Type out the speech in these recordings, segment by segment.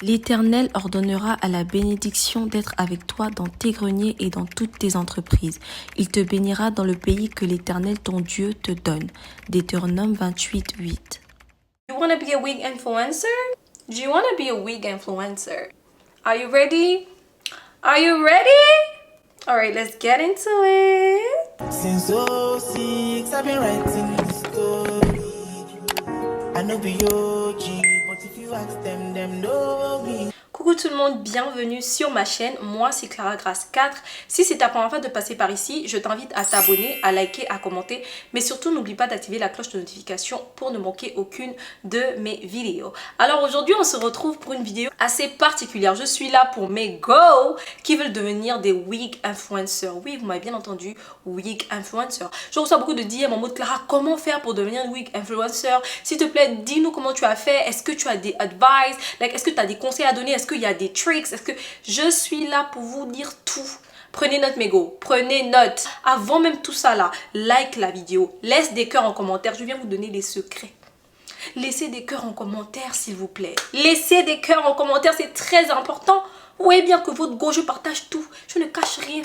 L'Éternel ordonnera à la bénédiction d'être avec toi dans tes greniers et dans toutes tes entreprises. Il te bénira dans le pays que l'Éternel ton Dieu te donne. Deutéronome 28:8. You want to be a wig influencer? Do you want to be a wig influencer? Are you ready? Are you ready? Alright, let's get into it. Since 06, I've been writing this story. I know be OG, but if you ask them know me. Coucou tout le monde, bienvenue sur ma chaîne, moi c'est Clara Grace 4. Si c'est ta première fois de passer par ici, je t'invite à t'abonner, à liker, à commenter, mais surtout n'oublie pas d'activer la cloche de notification pour ne manquer aucune de mes vidéos. Alors aujourd'hui on se retrouve pour une vidéo assez particulière, je suis là pour mes go qui veulent devenir des wig influencers. Oui, vous m'avez bien entendu, wig influencer. Je reçois beaucoup de DM en mode Clara, comment faire pour devenir wig influencer? S'il te plaît, dis-nous comment tu as fait, est-ce que tu as des advice, est-ce que tu as des conseils à donner, est-ce qu'il y a des tricks, est-ce que je suis là pour vous dire tout. Prenez note mes go, prenez note. Avant même tout ça là, like la vidéo, laisse des cœurs en commentaire, je viens vous donner des secrets. Laissez des cœurs en commentaire s'il vous plaît. Laissez des cœurs en commentaire, c'est très important. Oui, bien que votre go, je partage tout, je ne cache rien.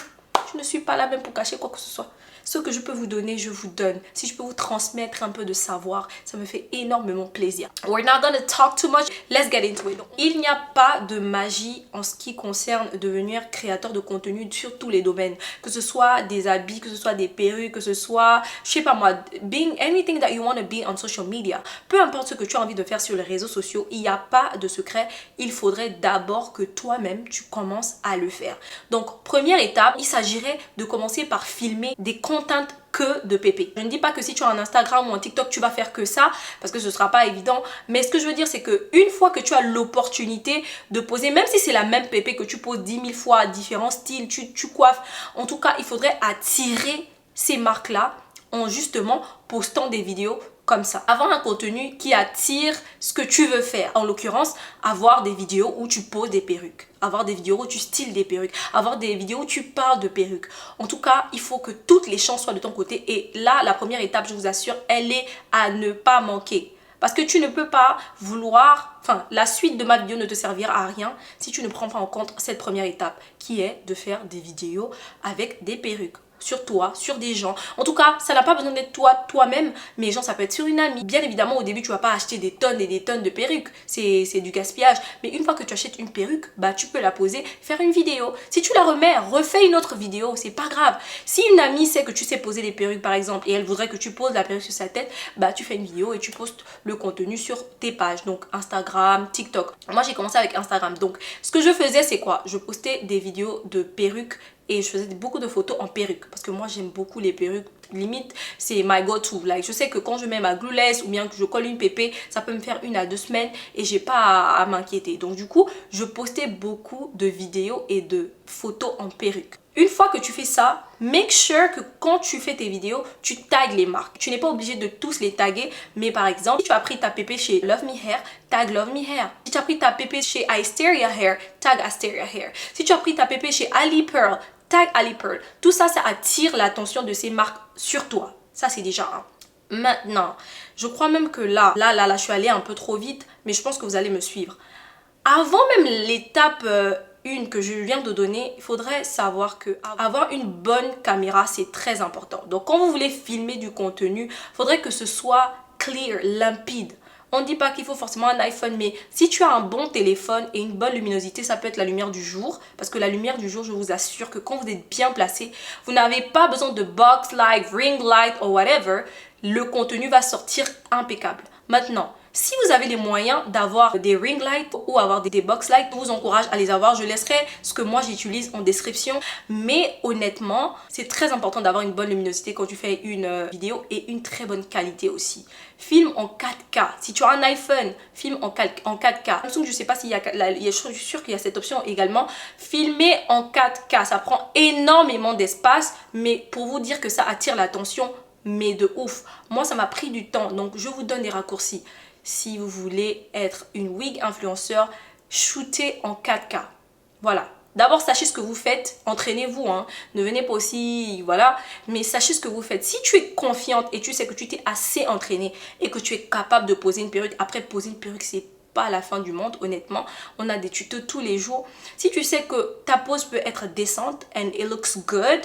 Je ne suis pas là même pour cacher quoi que ce soit. Ce que je peux vous donner, je vous donne. Si je peux vous transmettre un peu de savoir, ça me fait énormément plaisir. We're not gonna talk too much. Let's get into it. Il n'y a pas de magie en ce qui concerne devenir créateur de contenu sur tous les domaines. Que ce soit des habits, que ce soit des perruques, que ce soit, je sais pas moi, being anything that you want to be on social media. Peu importe ce que tu as envie de faire sur les réseaux sociaux, il n'y a pas de secret. Il faudrait d'abord que toi-même, tu commences à le faire. Donc, première étape, il s'agirait de commencer par filmer des contenus que de pépé. Je ne dis pas que si tu as un Instagram ou un TikTok, tu vas faire que ça, parce que ce ne sera pas évident. Mais ce que je veux dire, c'est que une fois que tu as l'opportunité de poser, même si c'est la même pépé que tu poses 10 000 fois, différents styles, tu coiffes, en tout cas, il faudrait attirer ces marques-là en justement postant des vidéos comme ça. Avoir un contenu qui attire ce que tu veux faire. En l'occurrence, avoir des vidéos où tu poses des perruques. Avoir des vidéos où tu styles des perruques. Avoir des vidéos où tu parles de perruques. En tout cas, il faut que toutes les chances soient de ton côté. Et là, la première étape, je vous assure, elle est à ne pas manquer. Parce que tu ne peux pas vouloir, la suite de ma vidéo ne te servira à rien si tu ne prends pas en compte cette première étape qui est de faire des vidéos avec des perruques. Sur toi, sur des gens. En tout cas, ça n'a pas besoin d'être toi-même, mais genre ça peut être sur une amie. Bien évidemment, au début, tu vas pas acheter des tonnes et des tonnes de perruques. C'est du gaspillage. Mais une fois que tu achètes une perruque, bah tu peux la poser, faire une vidéo. Si tu la remets, refais une autre vidéo, c'est pas grave. Si une amie sait que tu sais poser des perruques par exemple et elle voudrait que tu poses la perruque sur sa tête, bah tu fais une vidéo et tu postes le contenu sur tes pages. Donc Instagram, TikTok. Moi, j'ai commencé avec Instagram. Donc, ce que je faisais, c'est quoi? Je postais des vidéos de perruques et je faisais beaucoup de photos en perruque parce que moi j'aime beaucoup les perruques, limite c'est my go to. Je sais que quand je mets ma glueless ou bien que je colle une pépé, ça peut me faire 1 à 2 semaines et j'ai pas à m'inquiéter. Donc du coup je postais beaucoup de vidéos et de photos en perruque. Une fois que tu fais ça, make sure que quand tu fais tes vidéos, tu tagues les marques. Tu n'es pas obligé de tous les taguer, mais par exemple, si tu as pris ta pépé chez Love Me Hair, tag Love Me Hair. Si tu as pris ta pépé chez Asteria Hair, tag Asteria Hair. Si tu as pris ta pépé chez Ali Pearl, tag Ali Pearl. Tout ça, ça attire l'attention de ces marques sur toi. Ça, c'est déjà un. Maintenant, je crois même que là, je suis allée un peu trop vite, mais je pense que vous allez me suivre. Avant même l'étape une que je viens de donner, il faudrait savoir que avoir une bonne caméra, c'est très important. Donc, quand vous voulez filmer du contenu, il faudrait que ce soit clear, limpide. On ne dit pas qu'il faut forcément un iPhone, mais si tu as un bon téléphone et une bonne luminosité, ça peut être la lumière du jour. Parce que la lumière du jour, je vous assure que quand vous êtes bien placé, vous n'avez pas besoin de box light, ring light ou whatever. Le contenu va sortir impeccable. Maintenant, si vous avez les moyens d'avoir des ring lights ou avoir des box lights, je vous encourage à les avoir. Je laisserai ce que moi j'utilise en description. Mais honnêtement, c'est très important d'avoir une bonne luminosité quand tu fais une vidéo et une très bonne qualité aussi. Filme en 4K. Si tu as un iPhone, filme en 4K. Samsung, je ne sais pas s'il y a, je suis sûre qu'il y a cette option également. Filmer en 4K, ça prend énormément d'espace, mais pour vous dire que ça attire l'attention, mais de ouf. Moi, ça m'a pris du temps, donc je vous donne des raccourcis. Si vous voulez être une wig influenceur, shootez en 4K. Voilà. D'abord, sachez ce que vous faites. Entraînez-vous. Ne venez pas aussi, voilà. Mais sachez ce que vous faites. Si tu es confiante et tu sais que tu t'es assez entraînée et que tu es capable de poser une perruque, après poser une perruque, c'est pas la fin du monde, honnêtement. On a des tutos tous les jours. Si tu sais que ta pose peut être décente and it looks good,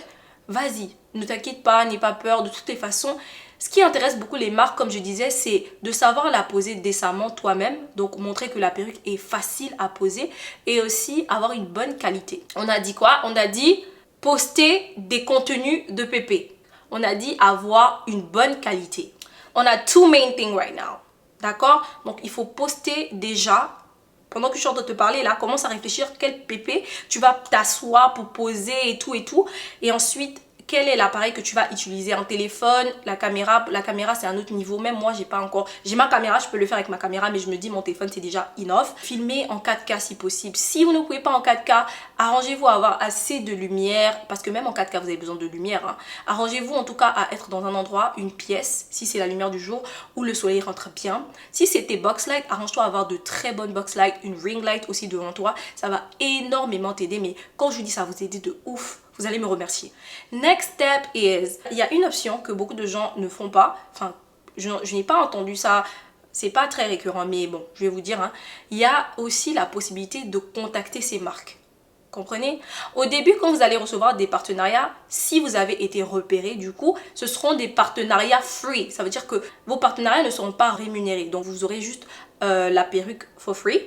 vas-y, ne t'inquiète pas, n'aie pas peur. De toutes les façons, ce qui intéresse beaucoup les marques, comme je disais, c'est de savoir la poser décemment toi-même. Donc, montrer que la perruque est facile à poser et aussi avoir une bonne qualité. On a dit quoi? On a dit poster des contenus de pépé. On a dit avoir une bonne qualité. On a two main things right now. D'accord? Donc, il faut poster déjà. Pendant que je suis en train de te parler, là, commence à réfléchir quel pépé tu vas t'asseoir pour poser et tout et tout. Et ensuite, quel est l'appareil que tu vas utiliser? Un téléphone, la caméra c'est un autre niveau. Même moi, j'ai pas encore... J'ai ma caméra, je peux le faire avec ma caméra, mais je me dis mon téléphone, c'est déjà enough. Filmer en 4K si possible. Si vous ne pouvez pas en 4K, arrangez-vous à avoir assez de lumière, parce que même en 4K, vous avez besoin de lumière. Hein. Arrangez-vous en tout cas à être dans un endroit, une pièce, si c'est la lumière du jour, où le soleil rentre bien. Si c'était box light, arrange-toi à avoir de très bonnes box light, une ring light aussi devant toi. Ça va énormément t'aider, mais quand je vous dis ça, vous aider de ouf. Vous allez me remercier. Next step is, il y a une option que beaucoup de gens ne font pas. Enfin, je n'ai pas entendu ça. C'est pas très récurrent, mais bon, je vais vous dire. Hein, il y a aussi la possibilité de contacter ces marques. Comprenez? Au début, quand vous allez recevoir des partenariats, si vous avez été repéré, du coup, ce seront des partenariats free. Ça veut dire que vos partenariats ne seront pas rémunérés. Donc, vous aurez juste la perruque for free.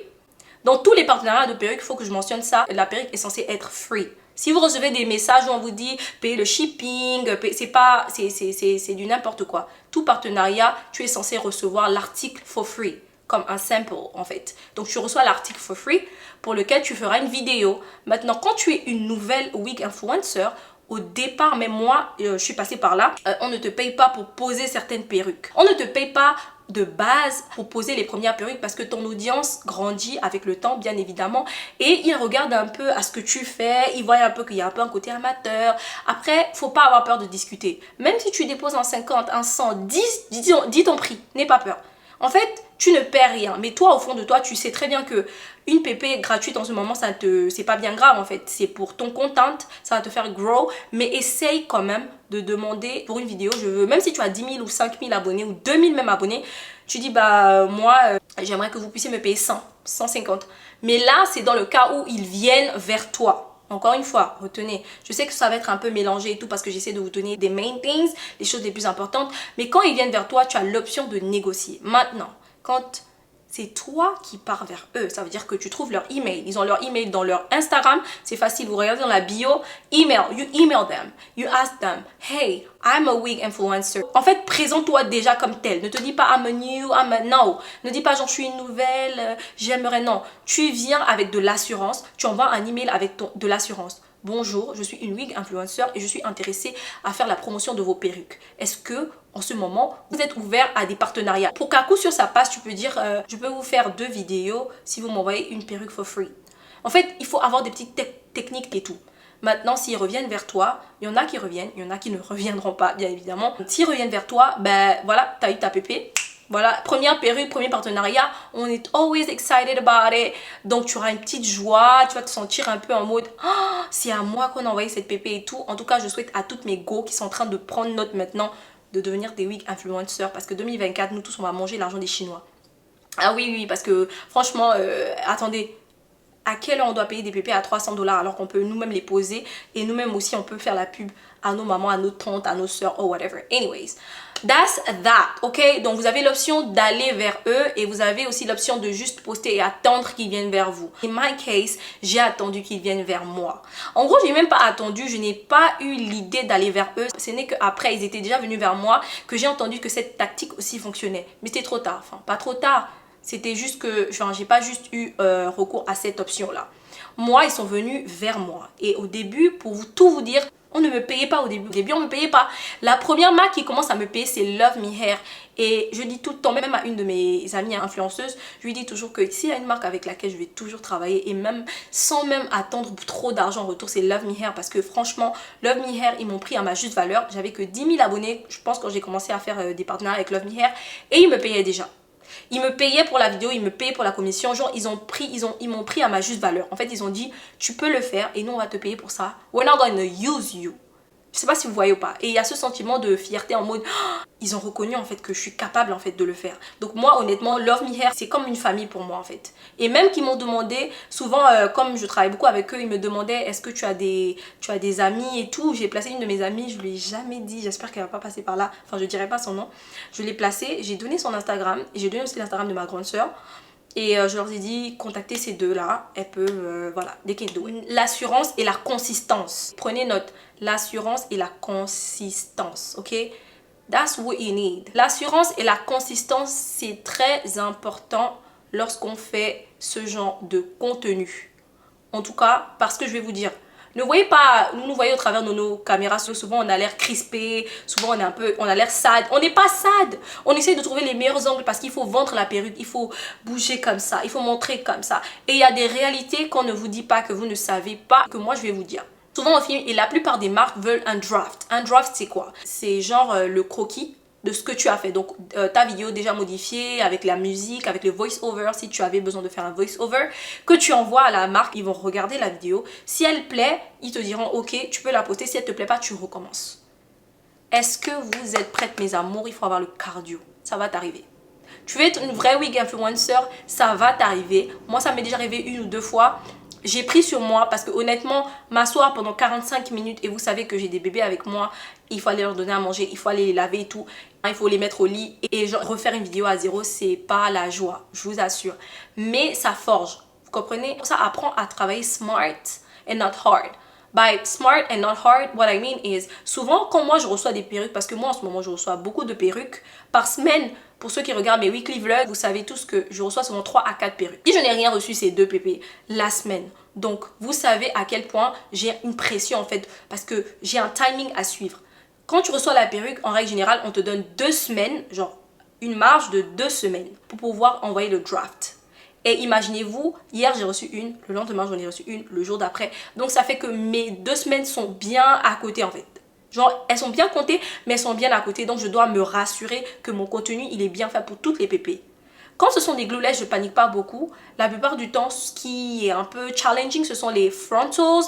Dans tous les partenariats de perruque, il faut que je mentionne ça. La perruque est censée être free. Si vous recevez des messages où on vous dit payer le shipping, c'est du n'importe quoi. Tout partenariat, tu es censé recevoir l'article for free, comme un sample en fait. Donc tu reçois l'article for free pour lequel tu feras une vidéo. Maintenant, quand tu es une nouvelle wig influencer, au départ, même moi, je suis passée par là, on ne te paye pas pour poser certaines perruques. On ne te paye pas de base pour poser les premières perruques parce que ton audience grandit avec le temps, bien évidemment, et ils regardent un peu à ce que tu fais, ils voient un peu qu'il y a un peu un côté amateur. Après, faut pas avoir peur de discuter. Même si tu déposes un 50, un 100, dis ton prix, n'aie pas peur. En fait, tu ne perds rien. Mais toi, au fond de toi, tu sais très bien que une PP gratuite en ce moment, c'est pas bien grave en fait. C'est pour ton content, ça va te faire grow. Mais essaye quand même de demander pour une vidéo, je veux, même si tu as 10 000 ou 5 000 abonnés ou 2 000 même abonnés, tu dis bah moi, j'aimerais que vous puissiez me payer 100, 150. Mais là, c'est dans le cas où ils viennent vers toi. Encore une fois, retenez, je sais que ça va être un peu mélangé et tout parce que j'essaie de vous donner des main things, les choses les plus importantes. Mais quand ils viennent vers toi, tu as l'option de négocier. Maintenant, quand c'est toi qui pars vers eux, ça veut dire que tu trouves leur email. Ils ont leur email dans leur Instagram. C'est facile, vous regardez dans la bio. Email, you email them. You ask them, hey, I'm a wig influencer. En fait, présente-toi déjà comme tel. Ne te dis pas I'm a new, I'm a no. Ne dis pas genre je suis une nouvelle, j'aimerais, non. Tu viens avec de l'assurance. Tu envoies un email avec de l'assurance. Bonjour, je suis une wig influencer et je suis intéressée à faire la promotion de vos perruques. Est-ce que en ce moment, vous êtes ouvert à des partenariats? Pour qu'à coup sur sa page, tu peux dire je peux vous faire 2 vidéos si vous m'envoyez une perruque for free. En fait, il faut avoir des petites techniques et tout. Maintenant, s'ils reviennent vers toi, il y en a qui reviennent, il y en a qui ne reviendront pas, bien évidemment. S'ils reviennent vers toi, ben voilà, tu as eu ta pépé. Voilà, première perruque, premier partenariat, on est always excited about it. Donc tu auras une petite joie, tu vas te sentir un peu en mode oh, c'est à moi qu'on a envoyé cette pépé et tout. En tout cas, je souhaite à toutes mes go qui sont en train de prendre note maintenant de devenir des wig influenceurs parce que 2024, nous tous on va manger l'argent des Chinois. Ah oui, parce que franchement, attendez, à quelle heure on doit payer des pépés à 300 $ alors qu'on peut nous-mêmes les poser et nous-mêmes aussi on peut faire la pub à nos mamans, à nos tantes, à nos soeurs, or whatever. Anyways, that's that, ok? Donc vous avez l'option d'aller vers eux et vous avez aussi l'option de juste poster et attendre qu'ils viennent vers vous. In my case, j'ai attendu qu'ils viennent vers moi. En gros, j'ai même pas attendu, je n'ai pas eu l'idée d'aller vers eux. Ce n'est qu'après, ils étaient déjà venus vers moi que j'ai entendu que cette tactique aussi fonctionnait. Mais c'était trop tard, enfin pas trop tard. C'était juste que, genre, j'ai pas juste eu recours à cette option-là. Moi, ils sont venus vers moi. Et au début, pour tout vous dire, on ne me payait pas au début. Au début, on ne me payait pas. La première marque qui commence à me payer, c'est Love Me Hair. Et je dis tout le temps, même à une de mes amies influenceuses, je lui dis toujours que s'il y a une marque avec laquelle je vais toujours travailler et même sans même attendre trop d'argent en retour, c'est Love Me Hair. Parce que franchement, Love Me Hair, ils m'ont pris à ma juste valeur. J'avais que 10 000 abonnés, je pense, quand j'ai commencé à faire des partenariats avec Love Me Hair. Et ils me payaient déjà. Ils me payaient pour la vidéo, ils me payaient pour la commission. Genre, ils m'ont pris à ma juste valeur. En fait, ils ont dit, tu peux le faire et nous, on va te payer pour ça. We're not going to use you. Je sais pas si vous voyez ou pas. Et il y a ce sentiment de fierté en mode ils ont reconnu en fait que je suis capable en fait de le faire. Donc moi honnêtement Love Me Hair c'est comme une famille pour moi en fait. Et même qu'ils m'ont demandé souvent comme je travaille beaucoup avec eux, ils me demandaient est-ce que tu as des amis et tout. J'ai placé une de mes amies, je lui ai jamais dit, j'espère qu'elle va pas passer par là. Enfin je dirai pas son nom. Je l'ai placée, j'ai donné son Instagram et j'ai donné aussi l'Instagram de ma grande soeur. Et je leur ai dit, contactez ces deux-là, elles peuvent, voilà, they can do it. L'assurance et la consistance. Prenez note, l'assurance et la consistance, ok? That's what you need. L'assurance et la consistance, c'est très important lorsqu'on fait ce genre de contenu. En tout cas, parce que je vais vous dire, ne voyez pas, nous voyez au travers de nos caméras, souvent on a l'air crispé, souvent on a l'air sad. On n'est pas sad. On essaie de trouver les meilleurs angles parce qu'il faut vendre la perruque, il faut bouger comme ça, il faut montrer comme ça. Et il y a des réalités qu'on ne vous dit pas, que vous ne savez pas, que moi je vais vous dire. Souvent au film, et la plupart des marques veulent un draft. Un draft c'est quoi? C'est genre le croquis de ce que tu as fait. Donc ta vidéo déjà modifiée avec la musique, avec le voice over, si tu avais besoin de faire un voice over, que tu envoies à la marque, ils vont regarder la vidéo. Si elle plaît, ils te diront ok, tu peux la poster. Si elle te plaît pas, tu recommences. Est-ce que vous êtes prêtes mes amours? Il faut avoir le cardio. Ça va t'arriver. Tu veux être une vraie wig influencer, ça va t'arriver. Moi ça m'est déjà arrivé 1 ou 2 fois. J'ai pris sur moi parce que honnêtement, m'asseoir pendant 45 minutes et vous savez que j'ai des bébés avec moi, il faut aller leur donner à manger, il faut aller les laver et tout. Il faut les mettre au lit et genre, refaire une vidéo à zéro, c'est pas la joie, je vous assure. Mais ça forge, vous comprenez? Ça apprend à travailler smart and not hard. By smart and not hard, what I mean is, souvent quand moi je reçois des perruques, parce que moi en ce moment je reçois beaucoup de perruques par semaine. Pour ceux qui regardent mes weekly vlogs, vous savez tous que je reçois souvent 3 à 4 perruques. Et je n'ai rien reçu ces 2 pépés la semaine. Donc vous savez à quel point j'ai une pression en fait, parce que j'ai un timing à suivre. Quand tu reçois la perruque, en règle générale, on te donne 2 semaines, genre une marge de 2 semaines pour pouvoir envoyer le draft. Et imaginez-vous, hier j'ai reçu une, le lendemain j'en ai reçu une, le jour d'après. Donc ça fait que mes 2 semaines sont bien à côté en fait. Genre elles sont bien comptées mais elles sont bien à côté. Donc je dois me rassurer que mon contenu il est bien fait pour toutes les pépés. Quand ce sont des glueless, je panique pas beaucoup. La plupart du temps, ce qui est un peu challenging, ce sont les frontals.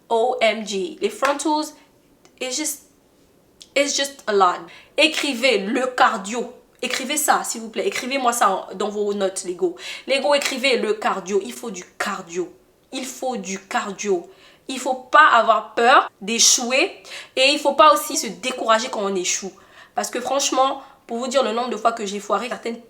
OMG. Les frontals, it's just a lot. Écrivez le cardio. Écrivez ça, s'il vous plaît. Écrivez-moi ça dans vos notes, les go. Les go, écrivez le cardio. Il faut du cardio. Il faut du cardio. Il ne faut pas avoir peur d'échouer. Et il ne faut pas aussi se décourager quand on échoue. Parce que franchement, pour vous dire le nombre de fois que j'ai foiré certaines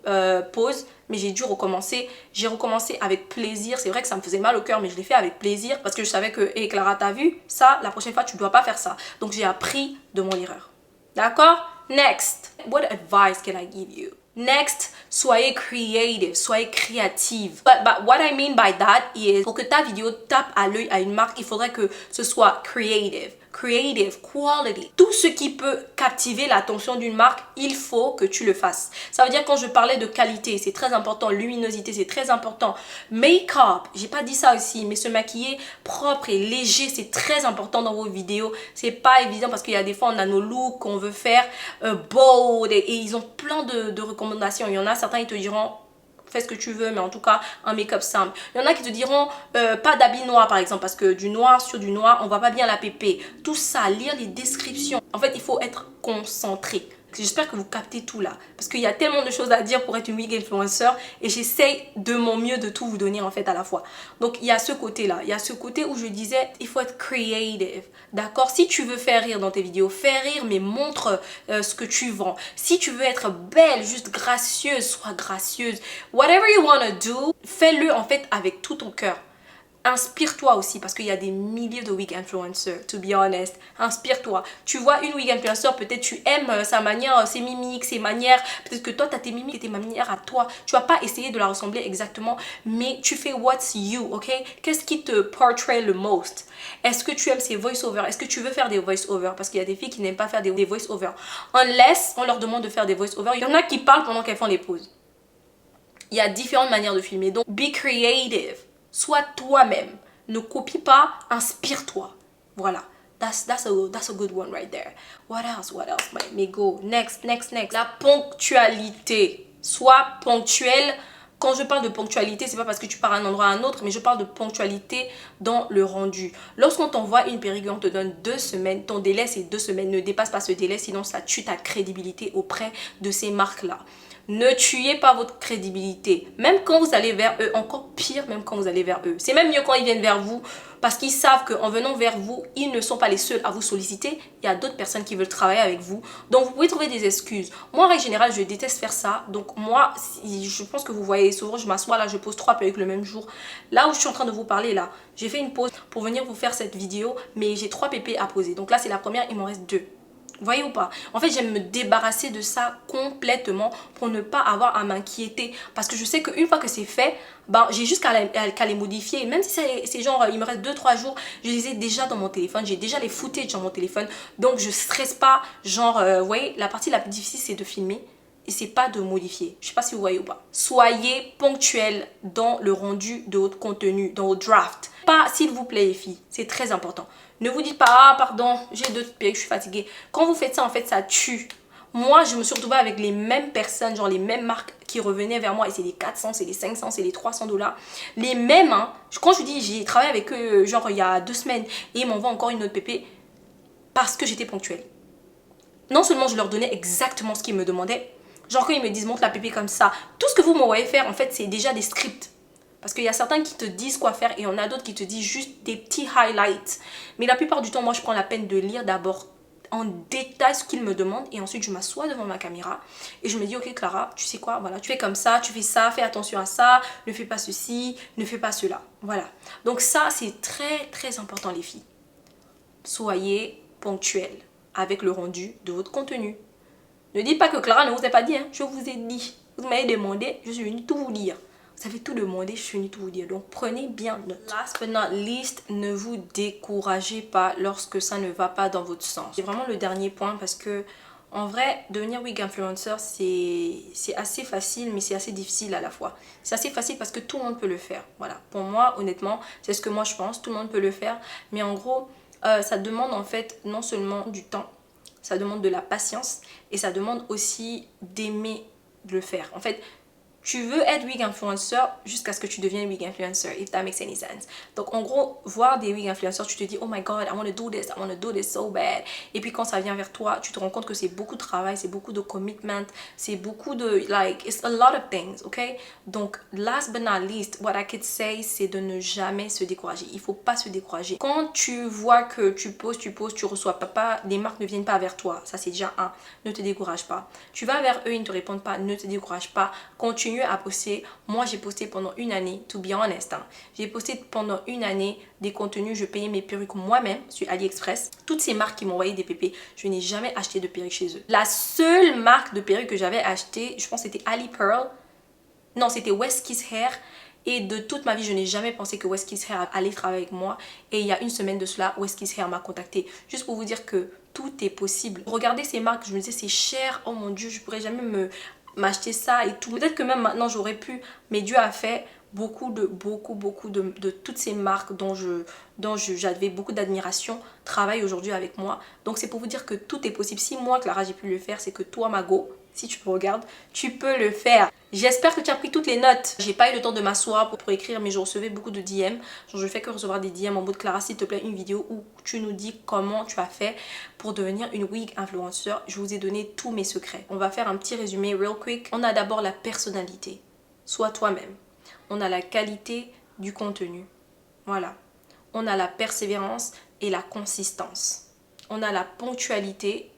pauses, mais j'ai dû recommencer. J'ai recommencé avec plaisir. C'est vrai que ça me faisait mal au cœur, mais je l'ai fait avec plaisir. Parce que je savais que, hey Clara, t'as vu ça, la prochaine fois, tu ne dois pas faire ça. Donc j'ai appris de mon erreur. D'accord? Next. What advice can I give you? Next, soyez creative, soyez créative. But what I mean by that is, pour que ta vidéo tape à l'œil à une marque, il faudrait que ce soit creative. Creative, quality. Tout ce qui peut captiver l'attention d'une marque, il faut que tu le fasses. Ça veut dire quand je parlais de qualité, c'est très important. Luminosité, c'est très important. Make-up, j'ai pas dit ça aussi, mais se maquiller propre et léger, c'est très important dans vos vidéos. C'est pas évident parce qu'il y a des fois, on a nos looks qu'on veut faire bold et ils ont plein de recommandations. Il y en a certains, ils te diront fais ce que tu veux, mais en tout cas un make-up simple. Il y en a qui te diront pas d'habit noir par exemple, parce que du noir sur du noir on voit pas bien la pépé. Tout ça, lire les descriptions. En fait il faut être concentré. J'espère que vous captez tout là, parce qu'il y a tellement de choses à dire pour être une wig influencer et j'essaye de mon mieux de tout vous donner en fait à la fois. Donc il y a ce côté là, il y a ce côté où je disais il faut être creative, d'accord? Si tu veux faire rire dans tes vidéos, fais rire mais montre ce que tu vends. Si tu veux être belle, juste gracieuse, sois gracieuse. Whatever you wanna do, fais-le en fait avec tout ton cœur. Inspire-toi aussi parce qu'il y a des milliers de wig influencers, to be honest. Inspire-toi. Tu vois une wig influencer, peut-être tu aimes sa manière, ses mimiques, ses manières. Peut-être que toi, tu as tes mimiques et tes manières à toi. Tu vas pas essayer de la ressembler exactement, mais tu fais what's you, ok? Qu'est-ce qui te portray le most? Est-ce que tu aimes ces voice-over? Est-ce que tu veux faire des voice-over? Parce qu'il y a des filles qui n'aiment pas faire des voice-over. Unless on leur demande de faire des voice-over. Il y en a qui parlent pendant qu'elles font les pauses. Il y a différentes manières de filmer. Donc, be creative. Sois toi-même. Ne copie pas, inspire-toi. Voilà. That's a good one right there. What else? May go. Next. La ponctualité. Sois ponctuel Quand je parle de ponctualité, c'est pas parce que tu pars d'un endroit à un autre, mais je parle de ponctualité dans le rendu. Lorsqu'on t'envoie une perruque et on te donne 2 semaines, ton délai c'est 2 semaines. Ne dépasse pas ce délai, sinon ça tue ta crédibilité auprès de ces marques-là. Ne tuez pas votre crédibilité. Même quand vous allez vers eux, encore pire même quand vous allez vers eux. C'est même mieux quand ils viennent vers vous parce qu'ils savent qu'en venant vers vous, ils ne sont pas les seuls à vous solliciter. Il y a d'autres personnes qui veulent travailler avec vous. Donc, vous pouvez trouver des excuses. Moi, en règle générale, je déteste faire ça. Donc, moi, je pense que vous voyez souvent, je m'assois là, je pose 3 perruques le même jour. Là où je suis en train de vous parler, là, j'ai fait une pause pour venir vous faire cette vidéo, mais j'ai 3 pépés à poser. Donc là, c'est la première, il m'en reste 2. Vous voyez ou pas? En fait, j'aime me débarrasser de ça complètement pour ne pas avoir à m'inquiéter. Parce que je sais qu'une fois que c'est fait, ben, j'ai juste qu'à les modifier. Même si c'est genre, il me reste 2-3 jours, je les ai déjà dans mon téléphone. J'ai déjà les footage dans mon téléphone. Donc, je stresse pas. Genre, vous voyez, la partie la plus difficile, c'est de filmer. Et c'est pas de modifier. Je sais pas si vous voyez ou pas. Soyez ponctuels dans le rendu de votre contenu, dans votre draft. Pas s'il vous plaît les filles. C'est très important. Ne vous dites pas, ah pardon, j'ai 2 perruques, je suis fatiguée. Quand vous faites ça, en fait, ça tue. Moi, je me suis retrouvée avec les mêmes personnes, genre les mêmes marques qui revenaient vers moi. Et c'est les 400, c'est les 500, c'est les 300 $. Les mêmes, hein. Quand je vous dis, j'ai travaillé avec eux, genre il y a 2 semaines. Et ils m'envoient encore une autre pépé parce que j'étais ponctuelle. Non seulement je leur donnais exactement ce qu'ils me demandaient. Genre quand ils me disent, montre la pépé comme ça. Tout ce que vous m'envoyez faire, en fait, c'est déjà des scripts. Parce qu'il y a certains qui te disent quoi faire et il y en a d'autres qui te disent juste des petits highlights. Mais la plupart du temps, moi, je prends la peine de lire d'abord en détail ce qu'ils me demandent et ensuite je m'assois devant ma caméra et je me dis, ok Clara, tu sais quoi, voilà, tu fais comme ça, tu fais ça, fais attention à ça, ne fais pas ceci, ne fais pas cela. Voilà. Donc ça, c'est très très important les filles. Soyez ponctuelles avec le rendu de votre contenu. Ne dites pas que Clara ne vous a pas dit, hein. Je vous ai dit. Vous m'avez demandé, je suis venue tout vous dire. Vous avez tout demandé, je suis venue tout vous dire. Donc prenez bien note. Last but not least, ne vous découragez pas lorsque ça ne va pas dans votre sens. C'est vraiment le dernier point parce que en vrai, devenir wig influencer, c'est assez facile, mais c'est assez difficile à la fois. C'est assez facile parce que tout le monde peut le faire. Voilà. Pour moi, honnêtement, c'est ce que moi je pense. Tout le monde peut le faire. Mais en gros, ça demande en fait non seulement du temps, ça demande de la patience et ça demande aussi d'aimer le faire. En fait, tu veux être wig influencer jusqu'à ce que tu deviennes wig influencer, if that makes any sense. Donc en gros, voir des wig influencers, tu te dis, oh my god, I want to do this so bad. Et puis quand ça vient vers toi, tu te rends compte que c'est beaucoup de travail, c'est beaucoup de commitment, c'est beaucoup de, like, it's a lot of things, ok? Donc last but not least, what I could say, c'est de ne jamais se décourager. Il faut pas se décourager. Quand tu vois que tu poses, tu reçois pas, les marques ne viennent pas vers toi, ça c'est déjà un, ne te décourage pas. Tu vas vers eux, ils ne te répondent pas, ne te décourage pas. Continue à poster. Moi j'ai posté pendant une année, to be honest, hein. J'ai posté pendant une année des contenus, je payais mes perruques moi-même sur AliExpress. Toutes ces marques qui m'ont envoyé des pépés, je n'ai jamais acheté de perruques chez eux. La seule marque de perruques que j'avais acheté, je pense c'était Ali Pearl, non c'était West Kiss Hair. Et de toute ma vie, je n'ai jamais pensé que West Kiss Hair allait travailler avec moi. Et il y a une semaine de cela, West Kiss Hair m'a contacté. Juste pour vous dire que tout est possible. Regardez ces marques, je me disais c'est cher, oh mon dieu, je pourrais jamais m'acheter ça et tout. Peut-être que même maintenant j'aurais pu, mais Dieu a fait beaucoup de toutes ces marques dont j'avais beaucoup d'admiration travaillent aujourd'hui avec moi. Donc c'est pour vous dire que tout est possible. Si moi Clara j'ai pu le faire, c'est que toi Mago, si tu me regardes, tu peux le faire. J'espère que tu as pris toutes les notes. J'ai pas eu le temps de m'asseoir pour écrire, mais je recevais beaucoup de DM. Genre je fais que recevoir des DM en mode Clara, s'il te plaît, une vidéo où tu nous dis comment tu as fait pour devenir une wig influenceur. Je vous ai donné tous mes secrets. On va faire un petit résumé real quick. On a d'abord la personnalité. Sois toi-même. On a la qualité du contenu. Voilà. On a la persévérance et la consistance. On a la ponctualité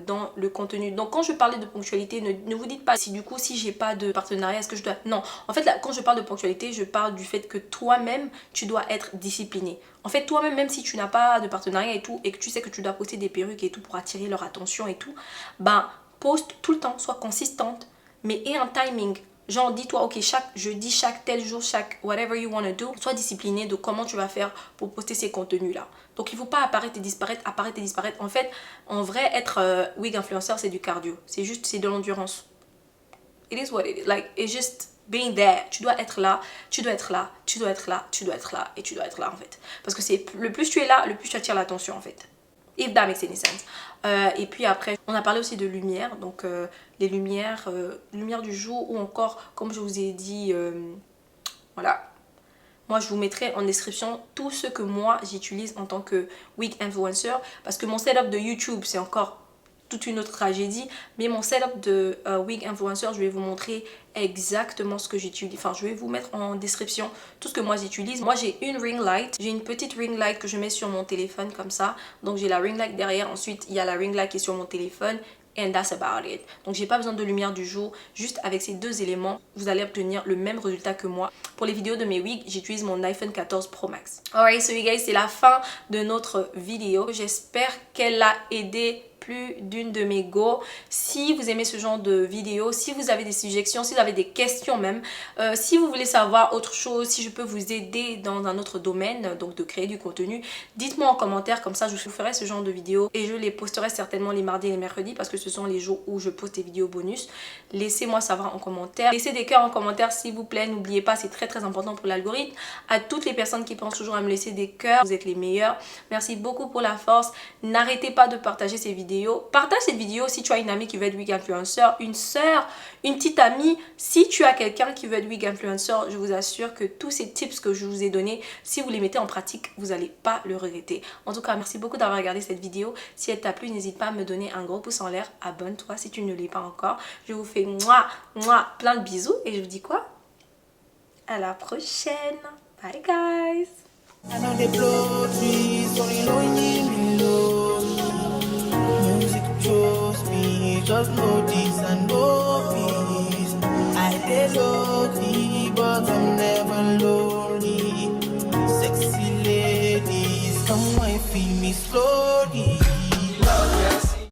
dans le contenu. Donc quand je parlais de ponctualité, ne vous dites pas si du coup si j'ai pas de partenariat, est-ce que je dois... Non, en fait là, quand je parle de ponctualité, je parle du fait que toi-même tu dois être discipliné. En fait toi-même, même si tu n'as pas de partenariat et tout, et que tu sais que tu dois poster des perruques et tout pour attirer leur attention et tout, ben poste tout le temps, sois consistante, mais aie un timing. Genre dis-toi, ok, chaque jeudi, chaque tel jour, chaque whatever you want to do, sois discipliné de comment tu vas faire pour poster ces contenus là. Donc il ne faut pas apparaître et disparaître, apparaître et disparaître. En fait, en vrai, être wig influenceur, c'est du cardio. C'est juste, c'est de l'endurance. It is what it is. Like, it's just being there. Tu dois être là, tu dois être là, tu dois être là, tu dois être là et tu dois être là en fait. Parce que c'est le plus tu es là, le plus tu attires l'attention en fait. if that makes any sense. Et puis après, on a parlé aussi de lumière, donc les lumières, lumière du jour ou encore, comme je vous ai dit, voilà. Moi, je vous mettrai en description tout ce que moi, j'utilise en tant que wig influencer. Parce que mon setup de YouTube, c'est encore toute une autre tragédie. Mais mon setup de wig influencer, je vais vous montrer exactement ce que j'utilise. Enfin, je vais vous mettre en description tout ce que moi j'utilise. Moi, j'ai une ring light. J'ai une petite ring light que je mets sur mon téléphone comme ça. Donc, j'ai la ring light derrière. Ensuite, il y a la ring light qui est sur mon téléphone. And that's about it. Donc j'ai pas besoin de lumière du jour. Juste avec ces deux éléments, vous allez obtenir le même résultat que moi. Pour les vidéos de mes wigs, j'utilise mon iPhone 14 Pro Max. Alright, so you guys, c'est la fin de notre vidéo. J'espère qu'elle a aidé plus d'une de mes go. Si vous aimez ce genre de vidéo, si vous avez des suggestions, si vous avez des questions même, si vous voulez savoir autre chose, si je peux vous aider dans un autre domaine, donc de créer du contenu, dites-moi en commentaire, comme ça je vous ferai ce genre de vidéos et je les posterai certainement les mardis et les mercredis parce que ce sont les jours où je poste des vidéos bonus. Laissez-moi savoir en commentaire. Laissez des cœurs en commentaire s'il vous plaît, n'oubliez pas, c'est très important pour l'algorithme. À toutes les personnes qui pensent toujours à me laisser des cœurs, vous êtes les meilleurs. Merci beaucoup pour la force. N'arrêtez pas de partager ces vidéos. Partage cette vidéo si tu as une amie qui veut être wig influencer, une soeur, une petite amie. Si tu as quelqu'un qui veut être wig influencer, je vous assure que tous ces tips que je vous ai donnés, si vous les mettez en pratique, vous n'allez pas le regretter. En tout cas, merci beaucoup d'avoir regardé cette vidéo. Si elle t'a plu, n'hésite pas à me donner un gros pouce en l'air. Abonne-toi si tu ne l'es pas encore. Je vous fais plein de bisous et je vous dis quoi? À la prochaine. Bye guys. I know they blow trees, only lonely below. Music chose me, just know this and know peace. I dey lonely, but I'm never lonely. Sexy ladies, come and feel me slow.